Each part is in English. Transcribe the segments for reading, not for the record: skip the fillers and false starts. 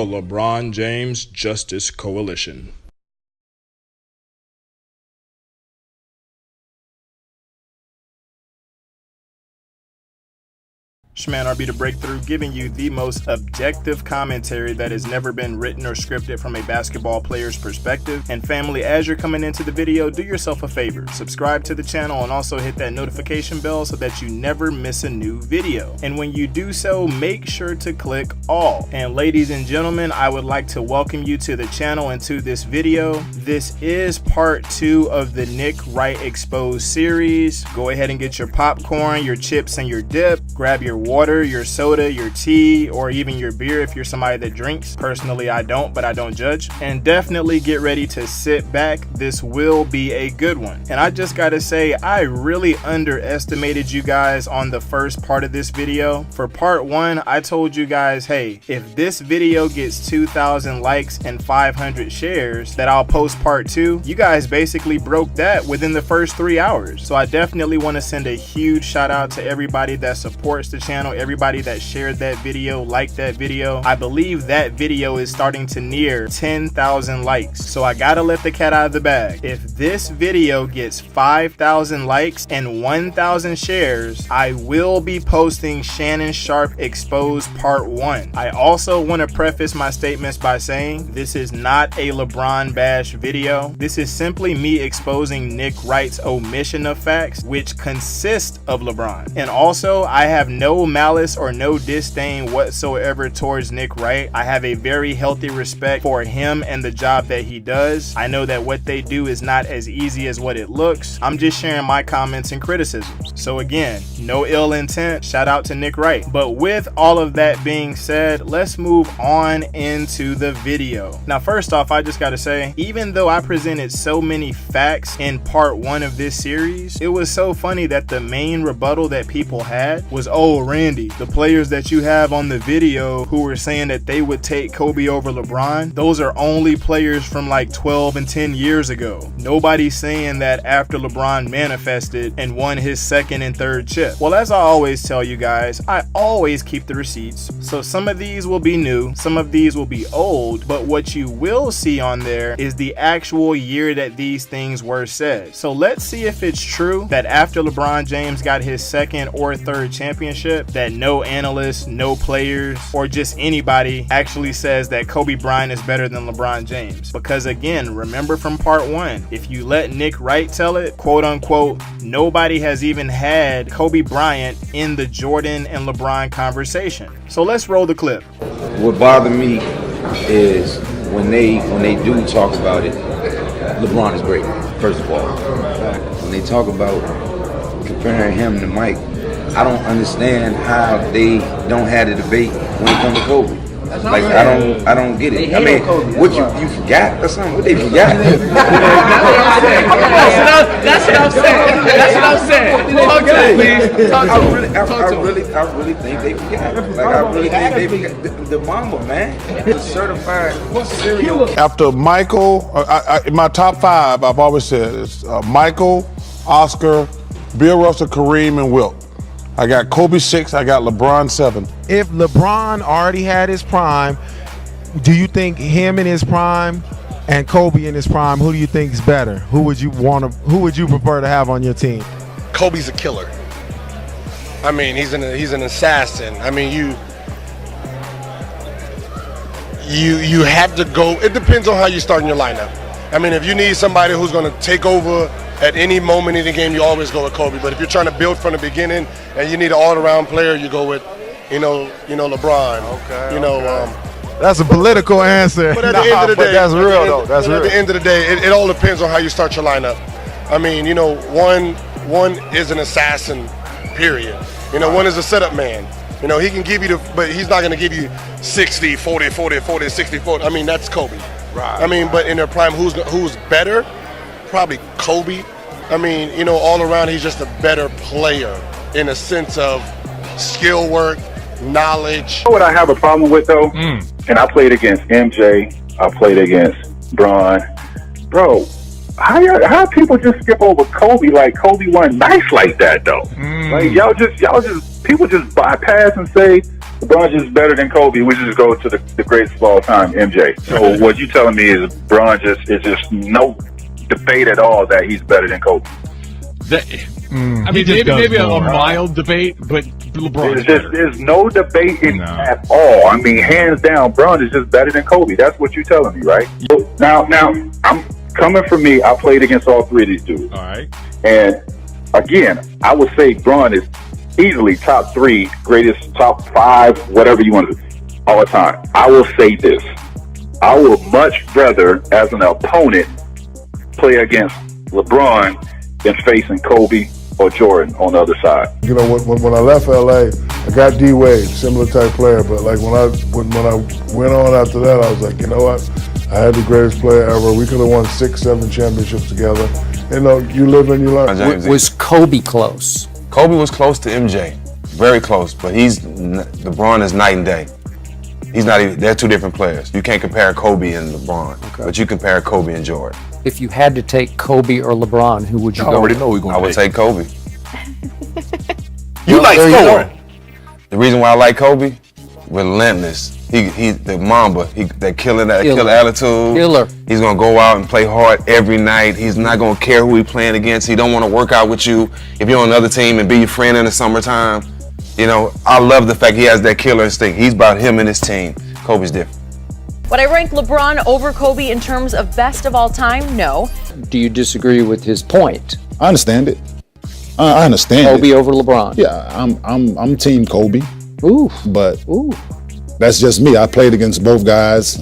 the LeBron James Justice Coalition. Shman RBTheBreakThrough, giving you the most objective commentary that has never been written or scripted from a basketball player's perspective. And family, as you're coming into the video, do yourself a favor, subscribe to the channel and also hit that notification bell so that you never miss a new video. And when you do so, make sure to click all. And ladies and gentlemen, I would like to welcome you to the channel and to this video. This is part 2 of the Nick Wright Exposed series. Go ahead and get your popcorn, your chips, and your dip. Grab your water, your soda, your tea, or even your beer if you're somebody that drinks. Personally, I don't, but I don't judge. And definitely get ready to sit back. This will be a good one. And I just gotta say, I really underestimated you guys on the first part of this video. For part 1, I told you guys, hey, if this video gets 2,000 likes and 500 shares, that I'll post part 2. You guys basically broke that within the first 3 hours. So I definitely want to send a huge shout out to everybody that supports the channel, everybody that shared that video, liked that video. I believe that video is starting to near 10,000 likes. So I gotta let the cat out of the bag. If this video gets 5,000 likes and 1,000 shares, I will be posting Shannon Sharpe Exposed Part 1. I also want to preface my statements by saying this is not a LeBron bash video. This is simply me exposing Nick Wright's omission of facts, which consist of LeBron. And also, I have no malice or no disdain whatsoever towards Nick Wright. I have a very healthy respect for him and the job that he does. I know that what they do is not as easy as what it looks. I'm just sharing my comments and criticisms. So again, no ill intent. Shout out to Nick Wright. But with all of that being said, let's move on into the video. Now, first off, I just gotta say, even though I presented so many facts in part 1 of this series, it was so funny that the main rebuttal that people had was, oh, Randy, the players that you have on the video who were saying that they would take Kobe over LeBron, those are only players from like 12 and 10 years ago. Nobody's saying that after LeBron manifested and won his 2nd and 3rd chip. Well, as I always tell you guys, I always keep the receipts. So some of these will be new, some of these will be old, but what you will see on there is the actual year that these things were said. So let's see if it's true that after LeBron James got his 2nd or 3rd championship, that no analyst, no players, or just anybody actually says that Kobe Bryant is better than LeBron James. Because again, remember from part 1, if you let Nick Wright tell it, quote unquote, nobody has even had Kobe Bryant in the Jordan and LeBron conversation. So let's roll the clip. What bothered me is when they do talk about it, LeBron is great, first of all. When they talk about comparing him to Mike, I don't understand how they don't have a debate when it comes to Kobe. Like I don't get it. I mean, what you forgot or something? What they forgot? That's what I'm saying. That's what I'm saying. Talk to me, please. I really think they forgot. Like I really think they forgot the Mamba, man. The certified serial. After Michael, in my top 5, I've always said it's Michael, Oscar, Bill Russell, Kareem, and Wilt. I got Kobe 6, I got LeBron 7. If LeBron already had his prime, do you think him in his prime and Kobe in his prime, who do you think is better? Who would you prefer to have on your team? Kobe's a killer. I mean, he's an assassin. I mean, you have to go. It depends on how you start in your lineup. I mean, if you need somebody who's going to take over at any moment in the game, you always go with Kobe. But if you're trying to build from the beginning and you need an all-around player, you go with, LeBron. Okay. That's a political answer. But at the end of the day, that's real though. That's real. At the end of the day, it all depends on how you start your lineup. I mean, one is an assassin, period. One is a setup man. He can give you but he's not going to give you 60, 40, 40, 40, 60, 40. I mean, that's Kobe. Right. I mean, but in their prime, who's better? Probably Kobe. I mean, all around, he's just a better player in a sense of skill work, knowledge. You know what I have a problem with, though? And I played against MJ. I played against Bron. Bro, how people just skip over Kobe like Kobe wasn't nice like that, though? Like, y'all just, people just bypass and say, LeBron's just better than Kobe. We just go to the greatest of all time, MJ. So what you telling me is LeBron is just no debate at all that he's better than Kobe. I mean, maybe a mild debate, but LeBron. There's no debate at all. I mean, hands down, LeBron is just better than Kobe. That's what you're telling me, right? So now, I'm coming from me. I played against all three of these dudes. All right. And again, I would say LeBron is easily top 3, greatest, top 5, whatever you want to do, all the time. I will say this. I would much rather, as an opponent, play against LeBron than facing Kobe or Jordan on the other side. You know, when I left LA, I got D Wade, similar type player, but like when I went on after that, I was like, you know what? I had the greatest player ever. We could have won 6, 7 championships together. You know, you live and you learn. Was Kobe close? Kobe was close to MJ, very close, but LeBron is night and day. He's not even, they're two different players. You can't compare Kobe and LeBron, but you compare Kobe and Jordan. If you had to take Kobe or LeBron, who would you go? I already know we're going to I would take Kobe. You like scoring. The reason why I like Kobe, relentless. He's the Mamba. That killer attitude. Killer. He's gonna go out and play hard every night. He's not gonna care who he's playing against. He don't want to work out with you if you're on another team and be your friend in the summertime. You know, I love the fact he has that killer instinct. He's about him and his team. Kobe's different. Would I rank LeBron over Kobe in terms of best of all time? No. Do you disagree with his point? I understand it. I understand Kobe it. over LeBron. Yeah, I'm team Kobe. Ooh. But Ooh. that's just me. I played against both guys.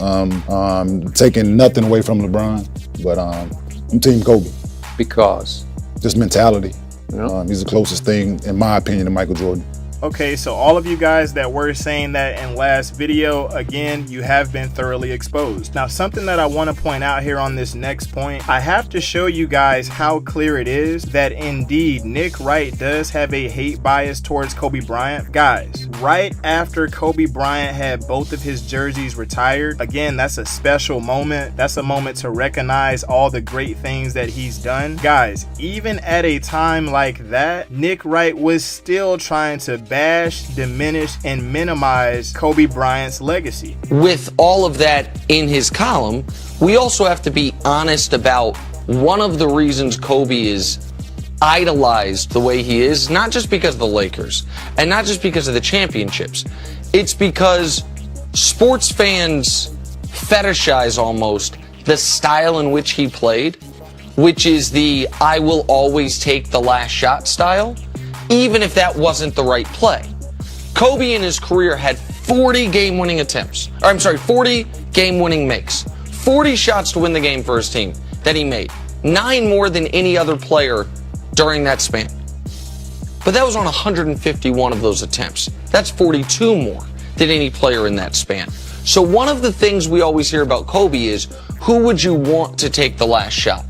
Taking nothing away from LeBron, but I'm team Kobe. Because? Just mentality. Yeah. He's the closest thing, in my opinion, to Michael Jordan. Okay, so all of you guys that were saying that in last video, again, you have been thoroughly exposed. Now, something that I want to point out here on this next point, I have to show you guys how clear it is that indeed Nick Wright does have a hate bias towards Kobe Bryant. Guys, right after Kobe Bryant had both of his jerseys retired, again, that's a special moment. That's a moment to recognize all the great things that he's done. Guys, even at a time like that, Nick Wright was still trying to bash, diminish, and minimize Kobe Bryant's legacy. With all of that in his column, we also have to be honest about one of the reasons Kobe is idolized the way he is, not just because of the Lakers, and not just because of the championships. It's because sports fans fetishize almost the style in which he played, which is the I will always take the last shot style, even if that wasn't the right play. Kobe in his career had 40 game-winning attempts. 40 game-winning makes. 40 shots to win the game for his team that he made. 9 more than any other player during that span. But that was on 151 of those attempts. That's 42 more than any player in that span. So one of the things we always hear about Kobe is, who would you want to take the last shot?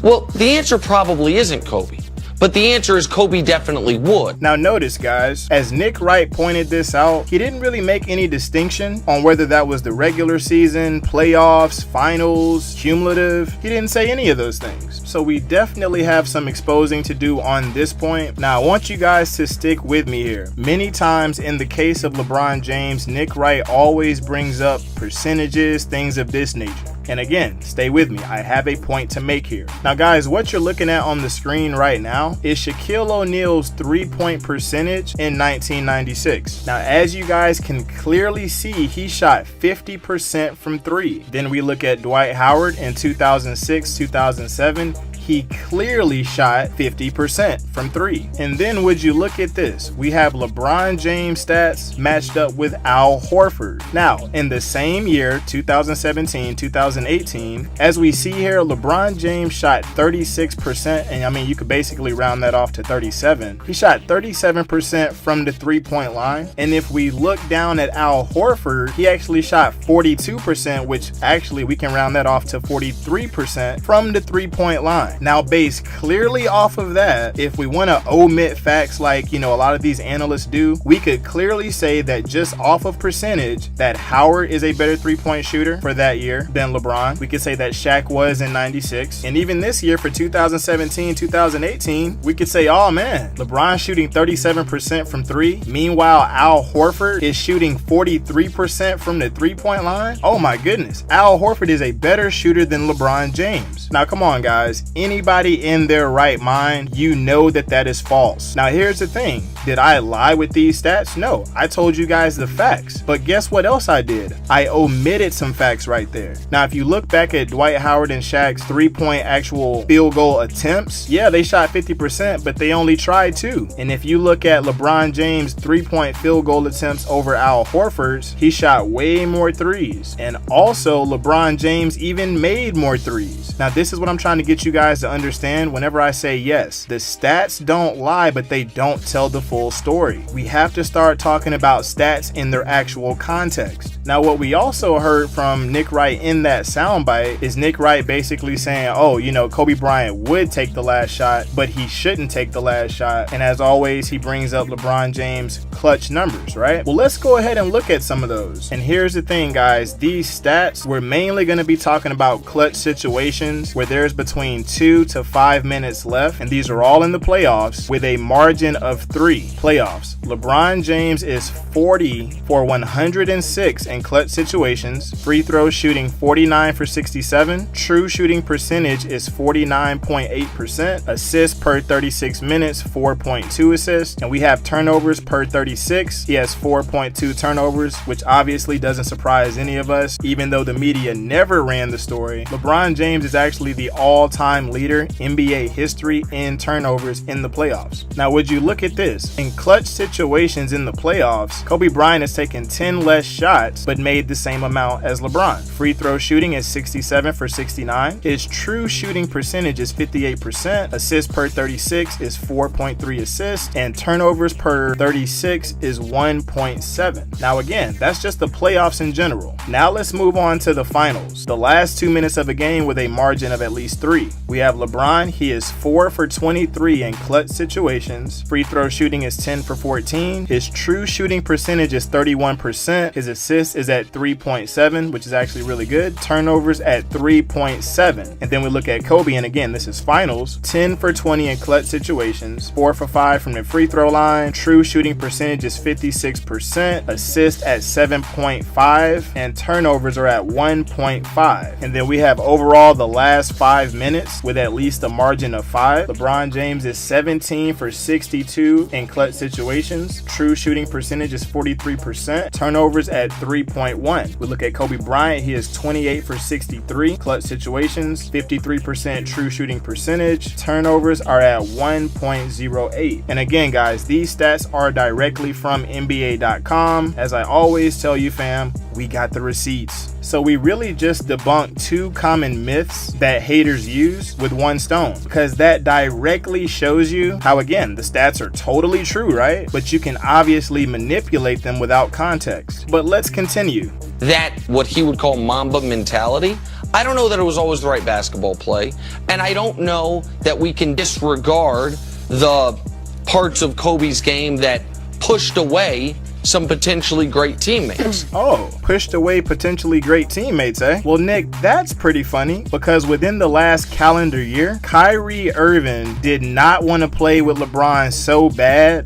Well, the answer probably isn't Kobe. But the answer is Kobe definitely would. Now notice, guys, as Nick Wright pointed this out, he didn't really make any distinction on whether that was the regular season, playoffs, finals, cumulative. He didn't say any of those things. So we definitely have some exposing to do on this point. Now I want you guys to stick with me here. Many times in the case of LeBron James, Nick Wright always brings up percentages, things of this nature. And again, stay with me, I have a point to make here. Now guys, what you're looking at on the screen right now is Shaquille O'Neal's 3-point percentage in 1996. Now as you guys can clearly see, he shot 50% from 3. Then we look at Dwight Howard in 2006, 2007. He clearly shot 50% from 3. And then would you look at this? We have LeBron James stats matched up with Al Horford. Now, in the same year, 2017, 2018, as we see here, LeBron James shot 36%, and I mean, you could basically round that off to 37. He shot 37% from the 3-point line. And if we look down at Al Horford, he actually shot 42%, which actually we can round that off to 43% from the 3-point line. Now, based clearly off of that, if we want to omit facts like, a lot of these analysts do, we could clearly say that just off of percentage, that Howard is a better three-point shooter for that year than LeBron. We could say that Shaq was in 96. And even this year for 2017, 2018, we could say, oh man, LeBron's shooting 37% from three. Meanwhile, Al Horford is shooting 43% from the three-point line. Oh my goodness. Al Horford is a better shooter than LeBron James. Now, come on, guys. Anybody in their right mind, you know that is false. Now, here's the thing. Did I lie with these stats? No. I told you guys the facts. But guess what else I did? I omitted some facts right there. Now, if you look back at Dwight Howard and Shaq's three-point actual field goal attempts, yeah, they shot 50%, but they only tried 2. And if you look at LeBron James' three-point field goal attempts over Al Horford's, he shot way more threes. And also, LeBron James even made more threes. Now, this is what I'm trying to get you guys to understand whenever I say yes. The stats don't lie, but they don't tell the full story. We have to start talking about stats in their actual context. Now, what we also heard from Nick Wright in that soundbite is Nick Wright basically saying, oh, Kobe Bryant would take the last shot, but he shouldn't take the last shot. And as always, he brings up LeBron James' clutch numbers, right? Well, let's go ahead and look at some of those. And here's the thing, guys. These stats, we're mainly going to be talking about clutch situations where there's between 2 to 5 minutes left. And these are all in the playoffs with a margin of 3. Playoffs. LeBron James is 40 for 106 in clutch situations. Free throw shooting 49 for 67. True shooting percentage is 49.8%. Assists per 36 minutes, 4.2 assists. And we have turnovers per 36. He has 4.2 turnovers, which obviously doesn't surprise any of us, even though the media never ran the story. LeBron James is actually the all-time leader in NBA history in turnovers in the playoffs. Now, would you look at this? In clutch situations in the playoffs, Kobe Bryant has taken 10 less shots, but made the same amount as LeBron. Free throw shooting is 67 for 69. His true shooting percentage is 58%. Assists per 36 is 4.3 assists, and turnovers per 36 is 1.7. Now, again, that's just the playoffs in general. Now let's move on to the finals. The last 2 minutes of a game with a margin of at least 3. We have LeBron. He is 4 for 23 in clutch situations. Free throw shooting is 10 for 14. His true shooting percentage is 31%. His assist is at 3.7, which is actually really good. Turnovers at 3.7. And then we look at Kobe, and again, this is finals. 10 for 20 in clutch situations. 4 for 5 from the free throw line. True shooting percentage is 56%. Assist at 7.5. And turnovers are at 1.5. And then we have overall the last 5 minutes with at least a margin of 5. LeBron James is 17 for 62 in clutch situations. True shooting percentage is 43%. Turnovers at 3.1. We look at Kobe Bryant. He is 28 for 63 clutch situations. 53% true shooting percentage. Turnovers are at 1.08. And again, guys, these stats are directly from NBA.com. As I always tell you, fam, we got the receipts. So we really just debunked 2 common myths that haters use with one stone, because that directly shows you how, again, the stats are totally true, right? But you can obviously manipulate them without context. But let's continue. That what he would call Mamba mentality, I don't know that it was always the right basketball play, and I don't know that we can disregard the parts of Kobe's game that pushed away some potentially great teammates. Oh, pushed away potentially great teammates, eh? Well, Nick, that's pretty funny, because within the last calendar year, Kyrie Irving did not want to play with LeBron so bad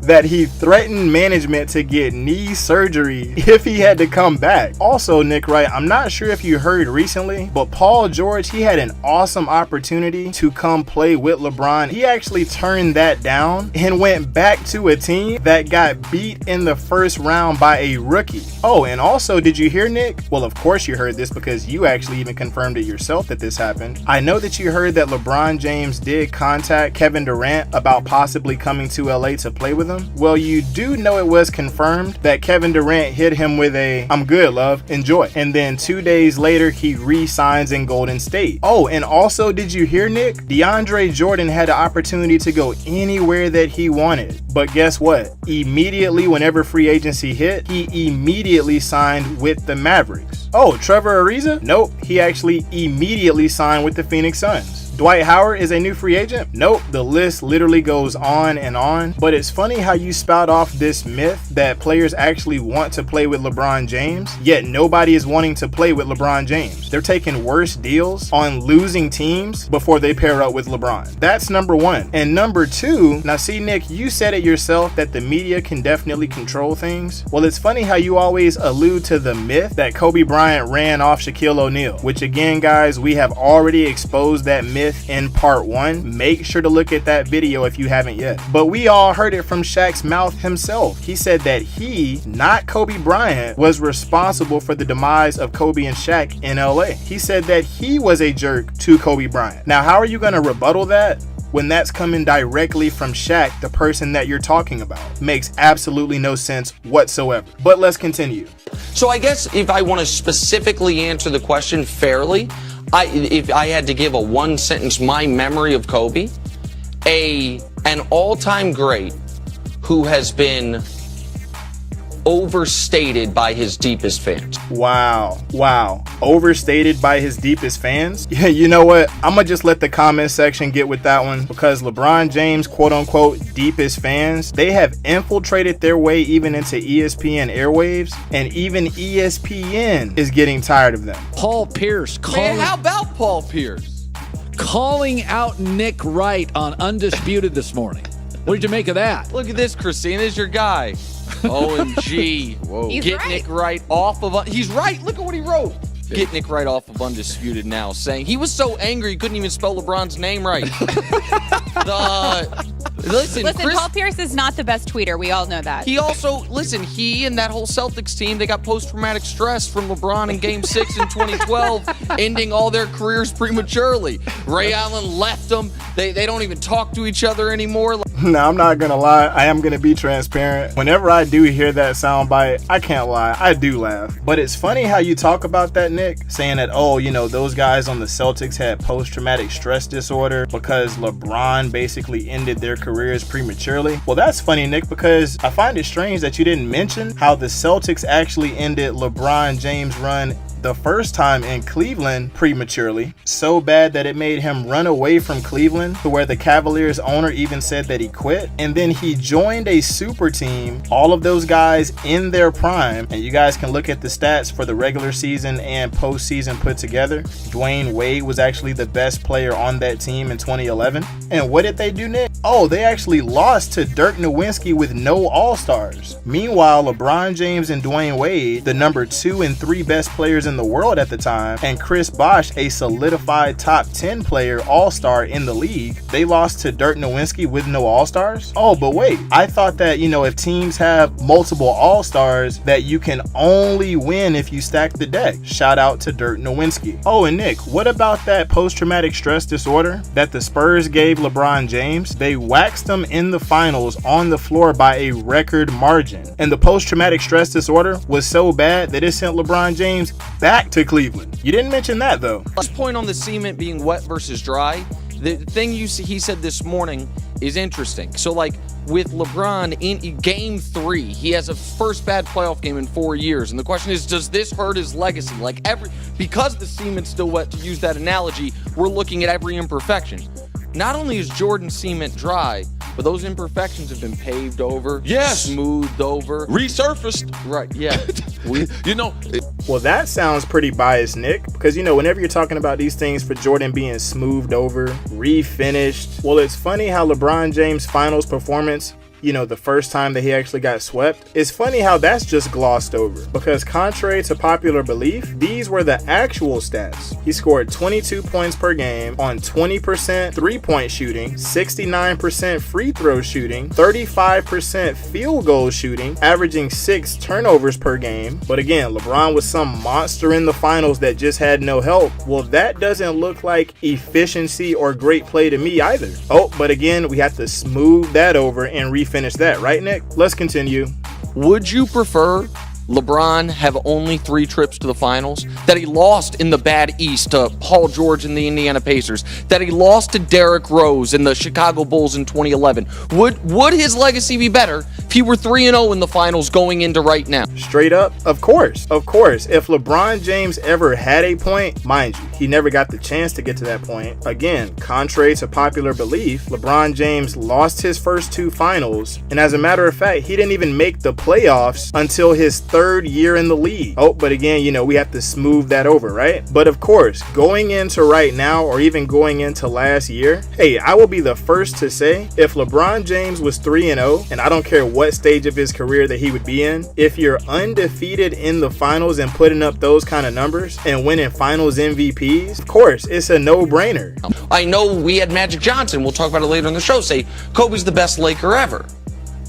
that he threatened management to get knee surgery if he had to come back. Also, Nick Wright, I'm not sure if you heard recently, but Paul George, he had an awesome opportunity to come play with LeBron. He actually turned that down and went back to a team that got beat in the first round by a rookie. Oh, and also, did you hear, Nick? Well, of course you heard this, because you actually even confirmed it yourself that this happened. I know that you heard that LeBron James did contact Kevin Durant about possibly coming to LA to play with him. Well, you do know it was confirmed that Kevin Durant hit him with a "I'm good, love, enjoy." And then 2 days later, he re-signs in Golden State. Oh, and also, did you hear, Nick? DeAndre Jordan had the opportunity to go anywhere that he wanted. But guess what? Immediately, whenever free agency hit, he immediately signed with the Mavericks. Oh, Trevor Ariza? Nope, he actually immediately signed with the Phoenix Suns. Dwight Howard is a new free agent? Nope, the list literally goes on and on. But it's funny how you spout off this myth that players actually want to play with LeBron James, yet nobody is wanting to play with LeBron James. They're taking worse deals on losing teams before they pair up with LeBron. That's number one. And number two, now see Nick, you said it yourself that the media can definitely control things. Well, it's funny how you always allude to the myth that Kobe Bryant ran off Shaquille O'Neal, which again, guys, we have already exposed that myth in part 1. Make sure to look at that video if you haven't yet. But we all heard it from Shaq's mouth himself. He said that he, not Kobe Bryant, was responsible for the demise of Kobe and Shaq in LA. He said that he was a jerk to Kobe Bryant. Now, how are you going to rebuttal that when that's coming directly from Shaq, the person that you're talking about? Makes absolutely no sense whatsoever. But let's continue. So I guess if I want to specifically answer the question fairly, if I had to give a one sentence, my memory of Kobe, an all-time great who has been overstated by his deepest fans. Wow. Overstated by his deepest fans? Yeah, you know what? I'm gonna just let the comment section get with that one, because LeBron James, quote unquote, deepest fans, they have infiltrated their way even into ESPN airwaves, and even ESPN is getting tired of them. Paul Pierce Man, how about Paul Pierce? calling out Nick Wright on Undisputed this morning. What did you make of that? Look at this, Christina. This is your guy. OMG. Whoa. He's Get right. Nick Wright off of... He's right. Look at what he wrote. Get Nick Wright off of Undisputed now, saying he was so angry he couldn't even spell LeBron's name right. Listen, Paul Pierce is not the best tweeter. We all know that. He also, he and that whole Celtics team, they got post-traumatic stress from LeBron in Game 6 in 2012, ending all their careers prematurely. Ray Allen left them. They don't even talk to each other anymore. Now, I'm not gonna lie, I am gonna be transparent. Whenever I do hear that soundbite, I can't lie, I do laugh. But it's funny how you talk about that, Nick, saying that, oh, you know, those guys on the Celtics had post-traumatic stress disorder because LeBron basically ended their careers prematurely. Well, that's funny, Nick, because I find it strange that you didn't mention how the Celtics actually ended LeBron James' run the first time in Cleveland prematurely, so bad that it made him run away from Cleveland, to where the Cavaliers owner even said that he quit. And then he joined a super team, all of those guys in their prime, and you guys can look at the stats for the regular season and postseason put together. Dwayne Wade was actually the best player on that team in 2011. And what did they do, Nick? Oh, they actually lost to Dirk Nowitzki with no All-Stars. Meanwhile, LeBron James and Dwayne Wade, the number 2 and 3 best players in the world at the time, and Chris Bosh, a solidified top 10 player all-star in the league, they lost to Dirk Nowitzki with no all-stars? Oh, but wait, I thought that, you know, if teams have multiple all-stars, that you can only win if you stack the deck. Shout out to Dirk Nowitzki. Oh, and Nick, what about that post-traumatic stress disorder that the Spurs gave LeBron James? They waxed him in the finals on the floor by a record margin, and the post-traumatic stress disorder was so bad that it sent LeBron James back to Cleveland. You didn't mention that, though. Last point on the cement being wet versus dry. The thing he said this morning is interesting. So, with LeBron in Game 3, he has a first bad playoff game in 4 years. And the question is, does this hurt his legacy? Because the cement's still wet, to use that analogy, we're looking at every imperfection. Not only is Jordan's cement dry, but those imperfections have been paved over, smoothed over, resurfaced. Right, yeah. Well, that sounds pretty biased, Nick, because, you know, whenever you're talking about these things for Jordan being smoothed over, refinished, well, it's funny how LeBron James' finals performance, you know, the first time that he actually got swept, it's funny how that's just glossed over, because contrary to popular belief, these were the actual stats. He scored 22 points per game on 20% three-point shooting, 69% free throw shooting, 35% field goal shooting, averaging 6 turnovers per game. But again, LeBron was some monster in the finals that just had no help. Well, that doesn't look like efficiency or great play to me either. Oh, but again, we have to smooth that over and refinish that, right, Nick? Let's continue. Would you prefer LeBron have only 3 trips to the finals, that he lost in the bad East to Paul George and the Indiana Pacers, that he lost to Derrick Rose and the Chicago Bulls in 2011. Would his legacy be better if he were 3-0 in the finals going into right now? Straight up, of course. Of course. If LeBron James ever had a point, mind you, he never got the chance to get to that point. Again, contrary to popular belief, LeBron James lost his first 2 finals, and as a matter of fact, he didn't even make the playoffs until his 3rd year in the league. Oh, but again, you know, we have to smooth that over, right? But of course, going into right now, or even going into last year, hey, I will be the first to say, if LeBron James was 3-0, and I don't care what stage of his career that he would be in, if you're undefeated in the finals and putting up those kind of numbers and winning finals MVPs, of course, it's a no-brainer. I know we had Magic Johnson, we'll talk about it later in the show, say Kobe's the best Laker ever.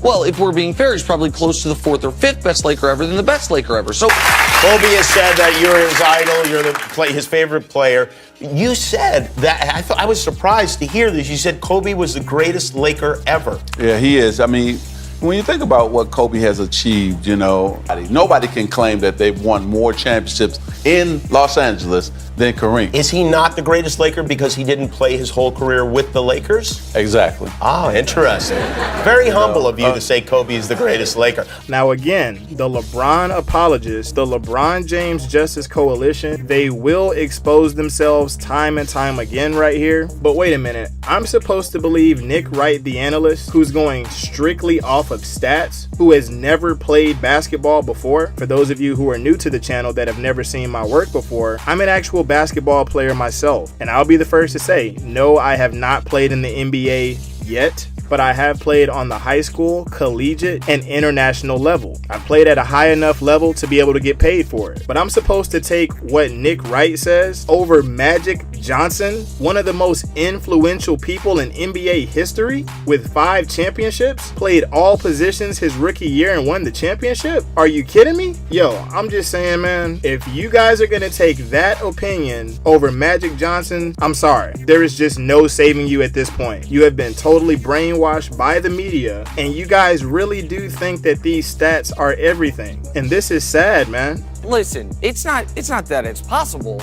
Well, if we're being fair, he's probably close to the 4th or 5th best Laker ever than the best Laker ever. So Kobe has said that you're his idol, you're his favorite player. You said that, I was surprised to hear this. You said Kobe was the greatest Laker ever. Yeah, he is. I mean, when you think about what Kobe has achieved, you know, nobody can claim that they've won more championships in Los Angeles than Kareem. Is he not the greatest Laker because he didn't play his whole career with the Lakers? Exactly. Oh, interesting. Very humble of you to say Kobe is the greatest Laker. Now again, the LeBron apologists, the LeBron James Justice Coalition, they will expose themselves time and time again right here. But wait a minute, I'm supposed to believe Nick Wright, the analyst, who's going strictly off of stats, who has never played basketball before? For those of you who are new to the channel that have never seen my work before, I'm an actual basketball player myself, and I'll be the first to say, no, I have not played in the NBA yet, but I have played on the high school, collegiate, and international level. I've played at a high enough level to be able to get paid for it. But I'm supposed to take what Nick Wright says over Magic Johnson, one of the most influential people in NBA history, with 5 championships, played all positions his rookie year and won the championship? Are you kidding me? Yo, I'm just saying, man, if you guys are gonna take that opinion over Magic Johnson, I'm sorry. There is just no saving you at this point. You have been totally brainwashed by the media, and you guys really do think that these stats are everything. And this is sad, man. Listen, it's not that it's possible.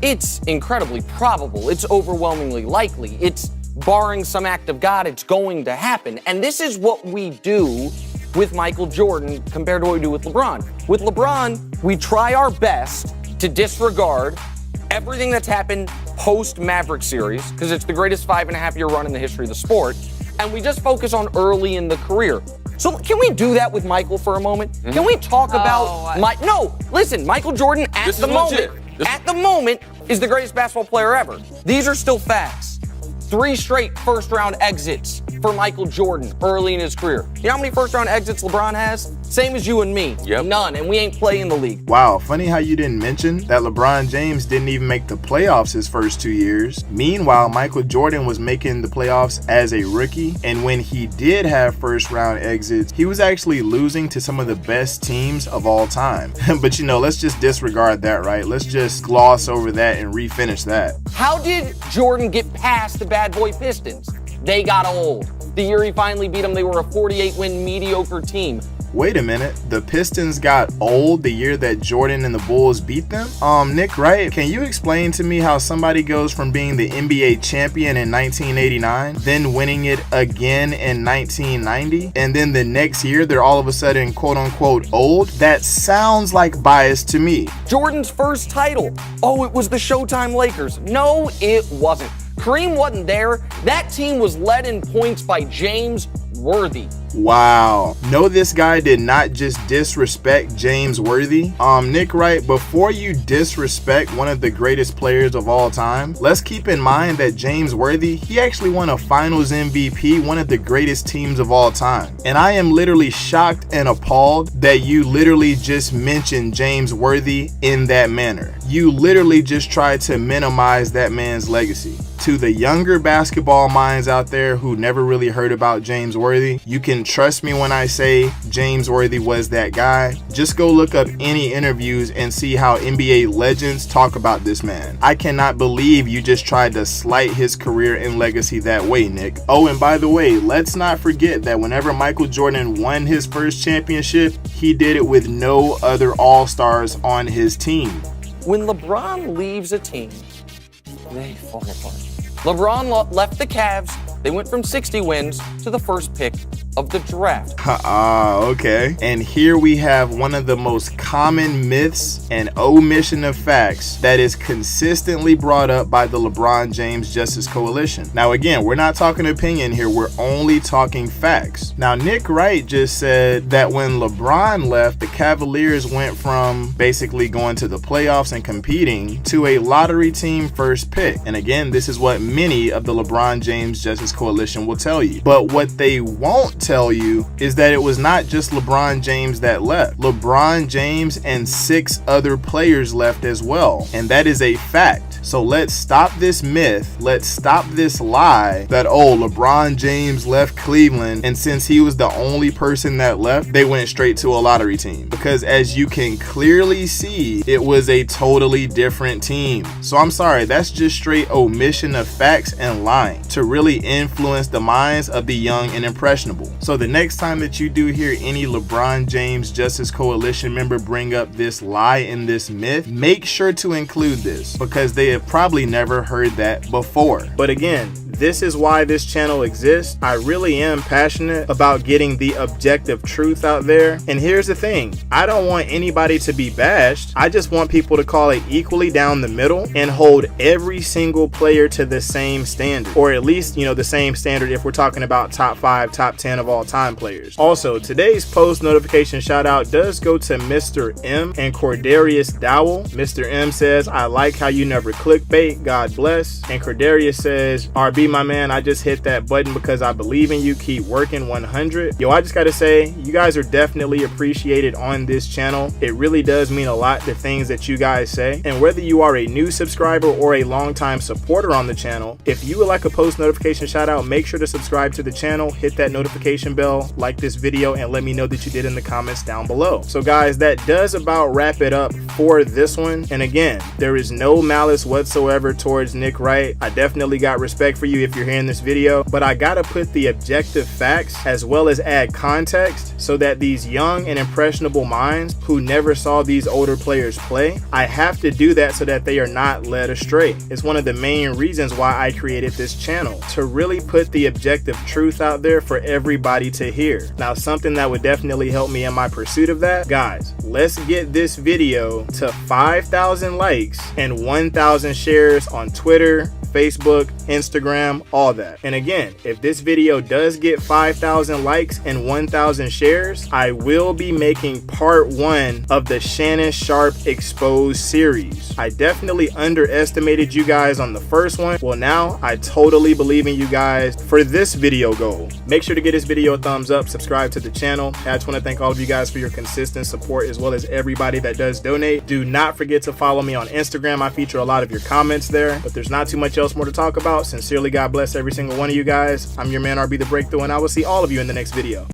It's incredibly probable. It's overwhelmingly likely. It's barring some act of God, it's going to happen. And this is what we do with Michael Jordan compared to what we do with LeBron. With LeBron, we try our best to disregard everything that's happened post-Maverick series, because it's the greatest 5.5-year run in the history of the sport, and we just focus on early in the career. So can we do that with Michael for a moment? Mm-hmm. Can we talk about Michael Jordan at the moment is the greatest basketball player ever. These are still facts. 3 straight first-round exits for Michael Jordan early in his career. You know how many first-round exits LeBron has? Same as you and me. Yep. None, and we ain't playing the league. Wow, funny how you didn't mention that LeBron James didn't even make the playoffs his first 2 years. Meanwhile, Michael Jordan was making the playoffs as a rookie, and when he did have first-round exits, he was actually losing to some of the best teams of all time. But you know, let's just disregard that, right? Let's just gloss over that and refinish that. How did Jordan get past the bad boy Pistons? They got old. The year he finally beat them, they were a 48-win mediocre team. Wait a minute, the Pistons got old the year that Jordan and the Bulls beat them? Nick Wright, can you explain to me how somebody goes from being the NBA champion in 1989, then winning it again in 1990, and then the next year they're all of a sudden quote-unquote old? That sounds like bias to me. Jordan's first title. Oh, it was the Showtime Lakers. No, it wasn't. Kareem wasn't there. That team was led in points by James Worthy. Wow. No, this guy did not just disrespect James Worthy. Nick Wright, before you disrespect one of the greatest players of all time, let's keep in mind that James Worthy, he actually won a finals MVP, one of the greatest teams of all time. And I am literally shocked and appalled that you literally just mentioned James Worthy in that manner. You literally just tried to minimize that man's legacy. To the younger basketball minds out there who never really heard about James Worthy, you can trust me when I say James Worthy was that guy. Just go look up any interviews and see how NBA legends talk about this man. I cannot believe you just tried to slight his career and legacy that way, Nick. Oh, and by the way, let's not forget that whenever Michael Jordan won his first championship, he did it with no other All-Stars on his team. When LeBron leaves a team, they fall apart. LeBron left the Cavs. They went from 60 wins to the first pick of the draft. Okay. And here we have one of the most common myths and omission of facts that is consistently brought up by the LeBron James Justice Coalition. Now, again, we're not talking opinion here. We're only talking facts. Now, Nick Wright just said that when LeBron left, the Cavaliers went from basically going to the playoffs and competing to a lottery team first pick. And again, this is what many of the LeBron James Justice Coalition will tell you. But what they won't tell you is that it was not just LeBron James that left. LeBron James and 6 other players left as well. And that is a fact. So let's stop this myth. Let's stop this lie that, oh, LeBron James left Cleveland, and since he was the only person that left, they went straight to a lottery team. Because as you can clearly see, it was a totally different team. So I'm sorry, that's just straight omission of facts and lying to really influence the minds of the young and impressionable. So the next time that you do hear any LeBron James Justice Coalition member bring up this lie and this myth, make sure to include this, because they have probably never heard that before. But again, this is why this channel exists. I really am passionate about getting the objective truth out there. And here's the thing, I don't want anybody to be bashed. I just want people to call it equally down the middle and hold every single player to the same standard, or at least, you know, the same standard if we're talking about top 5, top 10 of all time players. Also, today's post notification shout out does go to Mr. M and Cordarius Dowell. Mr. M says, I like how you never clickbait, God bless. And Cordarius says, RB, my man, I just hit that button because I believe in you. Keep working 100. Yo, I just gotta say, you guys are definitely appreciated on this channel. It really does mean a lot, the things that you guys say. And whether you are a new subscriber or a longtime supporter on the channel, if you would like a post notification shout out, make sure to subscribe to the channel, hit that notification bell, like this video, and let me know that you did in the comments down below. So guys, that does about wrap it up for this one. And again, there is no malice whatsoever towards Nick Wright. I definitely got respect for you if you're hearing this video, but I gotta put the objective facts as well as add context so that these young and impressionable minds who never saw these older players play, I have to do that so that they are not led astray. It's one of the main reasons why I created this channel, to really put the objective truth out there for everybody to hear. Now, something that would definitely help me in my pursuit of that, guys, let's get this video to 5,000 likes and 1,000 shares on Twitter, Facebook, Instagram, all that. And again, if this video does get 5,000 likes and 1,000 shares, I will be making part 1 of the Shannon Sharpe Exposed series. I definitely underestimated you guys on the first one. Well, now I totally believe in you guys for this video goal. Make sure to give this video a thumbs up, subscribe to the channel. I just want to thank all of you guys for your consistent support, as well as everybody that does donate. Do not forget to follow me on Instagram. I feature a lot of your comments there, but there's not too much else more to talk about. Sincerely, God bless every single one of you guys. I'm your man, RB the Breakthrough, and I will see all of you in the next video.